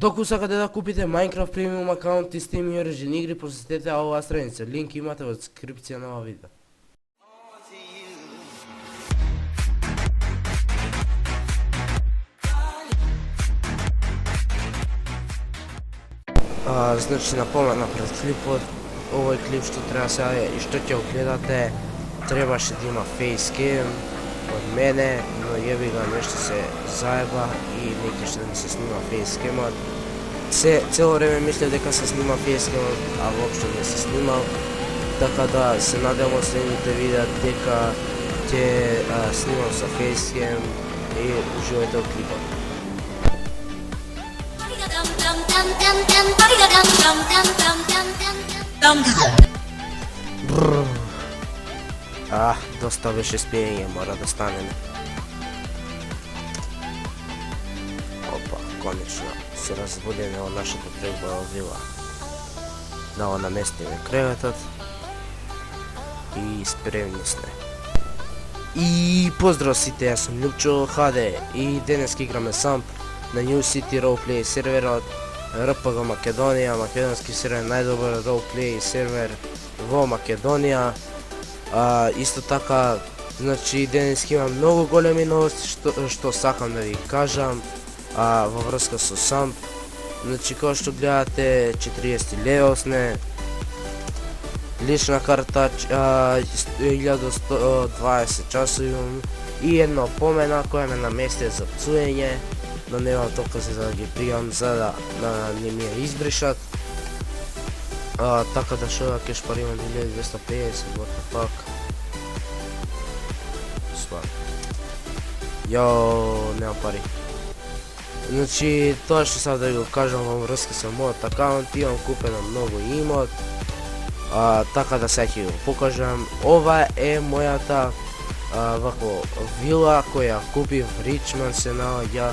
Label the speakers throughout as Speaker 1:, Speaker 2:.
Speaker 1: Доку сакате да купите Minecraft Premium акаунт и Steam и Origin игри, посетете оваа страница. Линк имате во дескрипција на ова видео. Значи напомена пред клипот, овој клип што треба сега и што ќе го гледате, требаше да има фейскем од мене, но јеби ga нешто се заеба и не ќе да ми се снима фейскемот. Цело време мислев дека се снима фейскемот, а воопшто не се снимал, така да се надевам следните видеа дека ќе снимам со фейскем и уживајте во клипот. Доста беше спиење, мора да станеме. Опа, конечно се разбудеме во нашата преубава вила. Да го наместиме креветот и спремни сме. И поздрав сите, јас сум Љупчо ХД и денес играме Samp на New City Roleplay серверот RPG Македонија, македонски сервер, најдобар roleplay сервер во Македонија. Исто така, значи денес имам многу големи новости што сакам да ви кажам во врска со Samp. Значи како што гледате 40 левосне, лична карта 1120 часови и една опомена која ме намести за пцуење, но немам докази за да ги пријам за да не ми ја избришат. Така да шо кеш пари имам 1250, what the fuck. Свак. Јо, немам пари. Значи, тоа што сад да ви го кажам во врска со мојот акаунт, имам купено многу имот. Така да сега ќе го покажам. Ова е мојата вако вила која купив, Ричман се наоѓа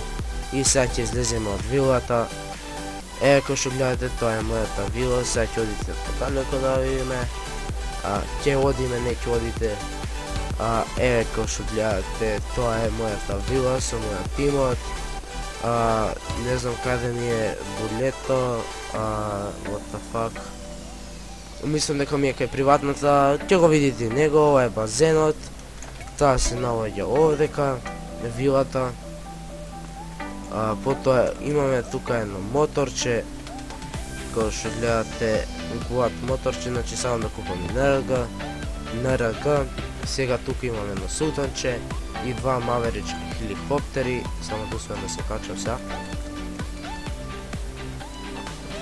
Speaker 1: и сега ќе излеземе од вилата. Еве кој што гледате, тоа е мојата вила, сега ќе одите подалеко да видиме. Ќе одиме, не ќе одите. Еве кој што гледате, тоа е мојата вила со мојот тимот. Не знам каде ми е булето, what the fuck. Мислам дека ми е кај приватната, ќе го видите него, ова е базенот. Таа се наоѓа овдека, вилата. Потоа имаме тука едно моторче, кој што гледате, купуват моторче, значи само да купам НРГ. Сега тука имаме едно султанче и два маверички хеликоптери, само да успеам да се качам сега.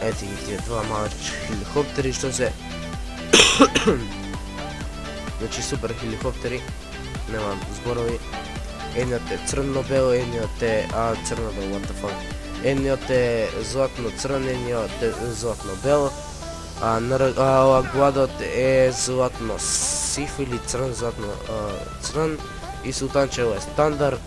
Speaker 1: Ете ги тие два маверички хеликоптери што се значи супер хеликоптери, немам зборови. Едниот е црно-бел, едниот е црно-бел, what the fuck. Едниот е златно-црн, едниот е златно-бел. Ова гладот е златно-сив или црн, златно-црн. И султанчево е стандард.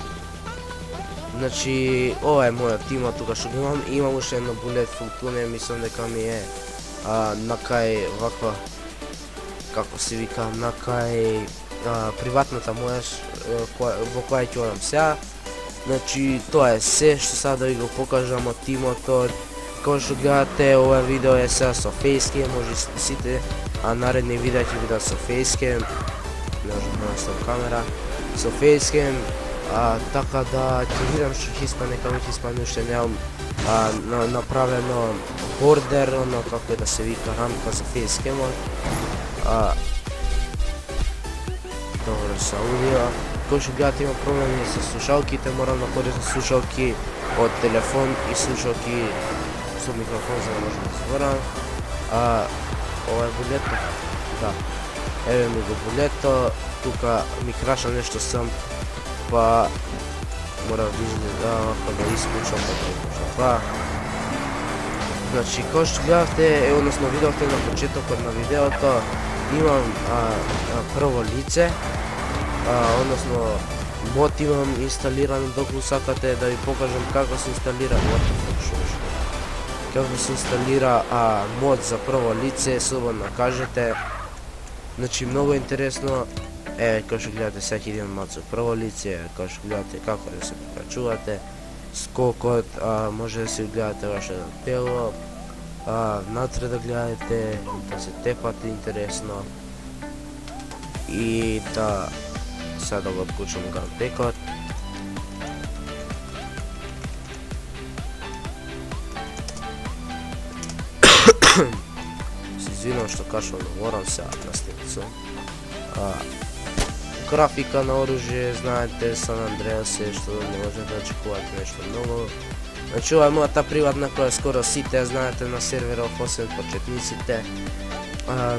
Speaker 1: Значи, ова е мојот тима тука што имам. Имам уште едно булет фултуне, мислам дека ми е накај ваква, како се вика, накај приватната моја во која ќе одам сега. Значи тоа е се што сега да ви го покажам од тимото. Како што гледате, ова видео е сега со фейскем, може сите наредни видеа ќе бидат со фейскем. Не можам да наставам камера. Со фейскем, така да ќе видам што ќе испадне, како ќе испадне, уште немам направено бордер, оно како да се вика рамка за фейскемот. Добро се аудио. Кој што гледате има проблеми со слушалките, морам да корисам слушалки од телефон и слушалки со микрофон за да можам да зборам. Ова е булето. Да. Еве ми го булето. Тука ми краша нешто сам, па мора да исклучам, па значи, кој што гледате, односно видовте на почетокот на видеото, имам прво лице, односно мод имам инсталиран, доку сакате да ви покажам како се инсталира мод за прво лице, слободно кажете. Значи многу интересно. Еве, како што гледате, сега ќе идем мод за прво лице, како што гледате како да се покачувате. скокот, може да си гледате вашето тело, натре да гледате, да се тепате интересно и да сега да го отклучам гантекот. Се извинам што кашвам, но морам сега наставицу. Графика на оружие, знаете, Сан Андреас е што не можете да очекувате нешто многу. Значи ова е мојата приватна која скоро сите знаете на серверов, освен почетниците.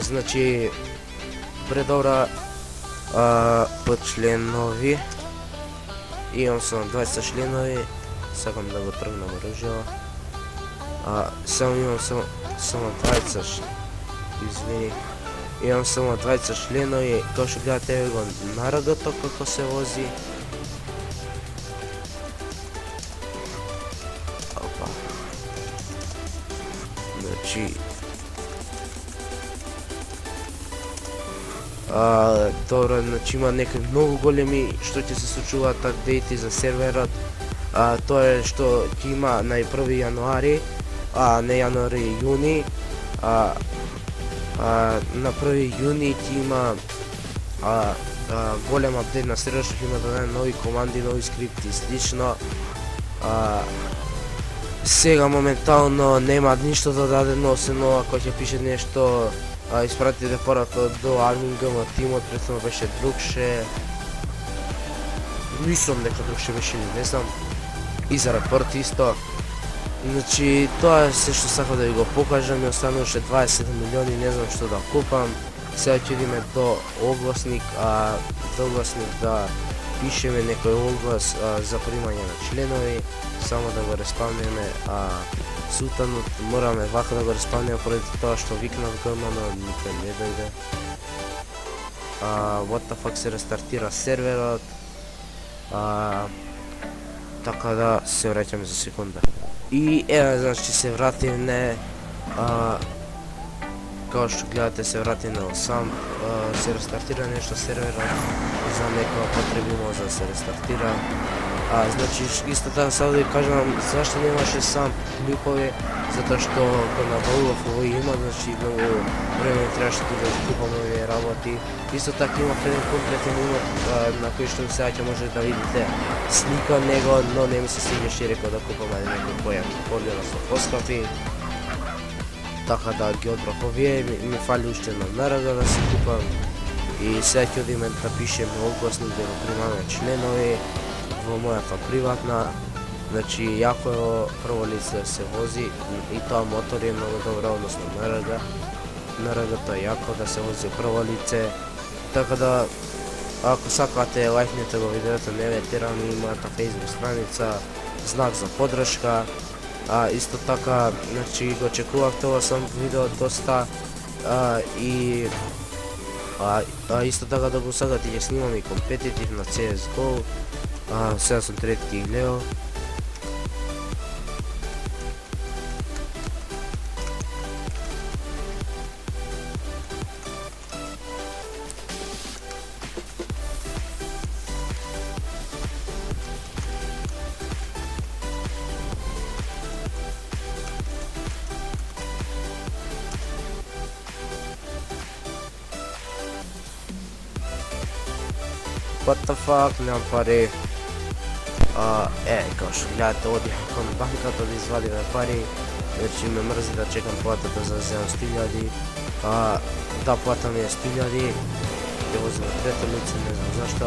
Speaker 1: Значи предобра по членови. Имам само 20 членови, сакам да го тргнам оружје. Само имам само 20, извини. Имам само 20 членови, како што гледате еве го нарадото како се вози. Опа. Значи добро, значи има некои многу големи што ќе се случуваат апдејти за серверот. Тоа е што ќе има на 1 јануари, не јануари и јуни. На 1 јуни ќе има голем апдейт на серверот што ќе има дадени нови команди, нови скрипти и слично. Сега моментално нема ништо дадено, освен ова кој ќе пише нешто, испратите пората до админ тимот, претходно беше другше. Мислам дека другше беше или не знам. И за репорт исто. Значи, тоа е се што сакам да ви го покажам, и остануваше 27 милиони, не знам што да купам. Сега ќе идеме до огласник, да пишеме некој оглас за примање на членови, само да го респавнеме сутанот, мораме вака да го респавнеме поради тоа што викнав ГМ, но никој не дојде. What the fuck, се рестартира серверот, така да се враќаме за секунда. И еве, значи се вративме, како што гледате се вративме сам, се рестартира нешто серверот, за некоја потреби може да се рестартира. Значи, исто така сега да ви кажам зашто немаше сам клипови, затоа што го набавував овој имот, значи многу време требаше да купам овие работи. Исто така имав еден комплетен имот на кој што сега ќе може да видите слика од него, но не ми се свиѓаше и реков да купам некој по-голем со поскапи. Така да ги одбрав овие, ми фали уште една нарада да се купам. И сега ќе одиме да пишеме огласник да го примаме членови во мојата приватна. Значи, јако е прво лице да се вози и тоа мотор е многу добро, односно НРГ. НРГ-то е јако да се вози прво лице. Така да, ако сакате, лајкнете го видеото, не ветерам и мојата фейсбук страница, знак за подршка. Исто така, значи, го очекував тоа сам видео доста и исто така да го сакате ќе снимам и компетитив на CSGO. Сега сум трети ги гледал. What the fuck, немам пари. Како што гледате, одих кон банката да извадиме пари. Значи ме мрзи да чекам платата за 700.000. Да, плата ми е 100.000. Ќе возим трето лице, не знам зашто.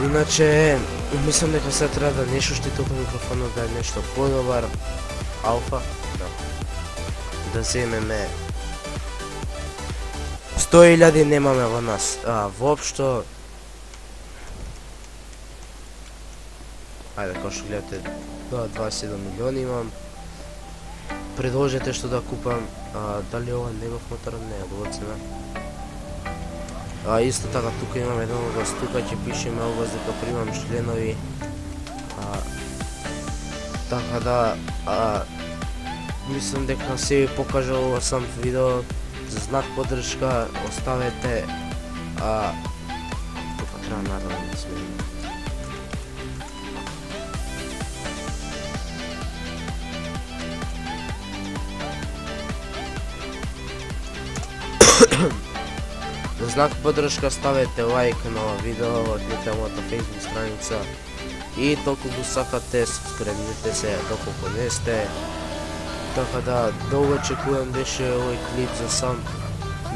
Speaker 1: Иначе, мислам дека сега треба да нешто штити околу микрофонот, да е нешто подобар. Алфа, да земеме 100.000 немаме во нас. Воопшто. Ајде, како што гледате, 27 милиони имам. Предложете што да купам, дали ова негов мотор, не е од цена. Исто така, тука имам еден оглас, тука ќе пишеме оглас дека примам членови. Така да, мислам дека се ви покажал ова сам видео, за знак поддршка, оставете, тука треба наравно да сменим. За знак поддршка ставете лайк на ова видео, лайкнете мојата Facebook страница и толку го сакате, субскрибнете се доколку не сте. Така да, долго очекувам беше овој клип за сам.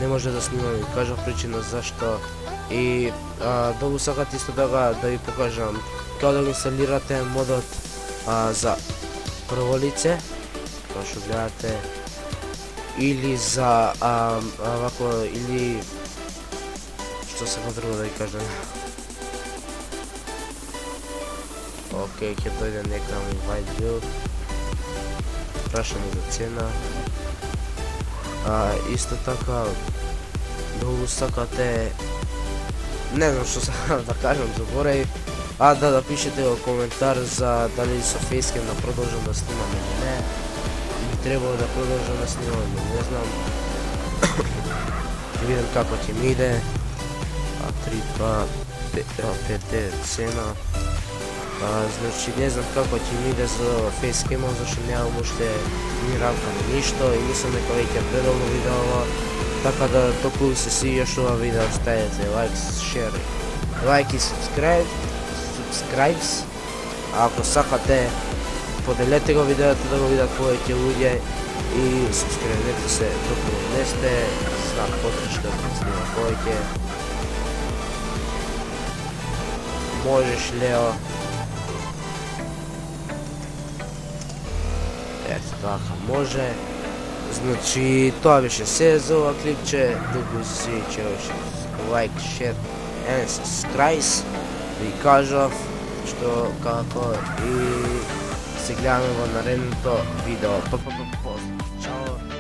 Speaker 1: Не може да снимам и кажав причина зашто. И долго сакат исто така да ви покажам како да го инсталирате модот за прво лице, како што гледате, или за вако, или што сакам друго да ви кажам. Океј, ќе дојде нека ми white build. Прашаме за цена. Исто така, долго сакате, не знам што сакам да кажам, заборев, да пишете во коментар за дали со фейскем да продолжам да снимам или не. Би требало да продолжам да снимам, не знам. Ќе видам како ќе ми иде. 3, 2, 5, 9 цена. Значи не знам како ќе ми иде за фейскемот, зашто немам уште ни рамка ни ништо и мислам дека веќе предолго видео, така да толку се свиѓаш ова видео, ставете лайк, шер, лайк и subscribes. А ако сакате, поделете го видеото да го видат повеќе луѓе и субскрибнете се доколку не сте, знак поддршка да снима повеќе. Можеш, Лео. Ето така, може. Значи, тоа беше се за ова клипче. Доколку се свиѓа още лайк, шер and subscribe. Ви кажав што како и се гледаме во наредното видео. Чао!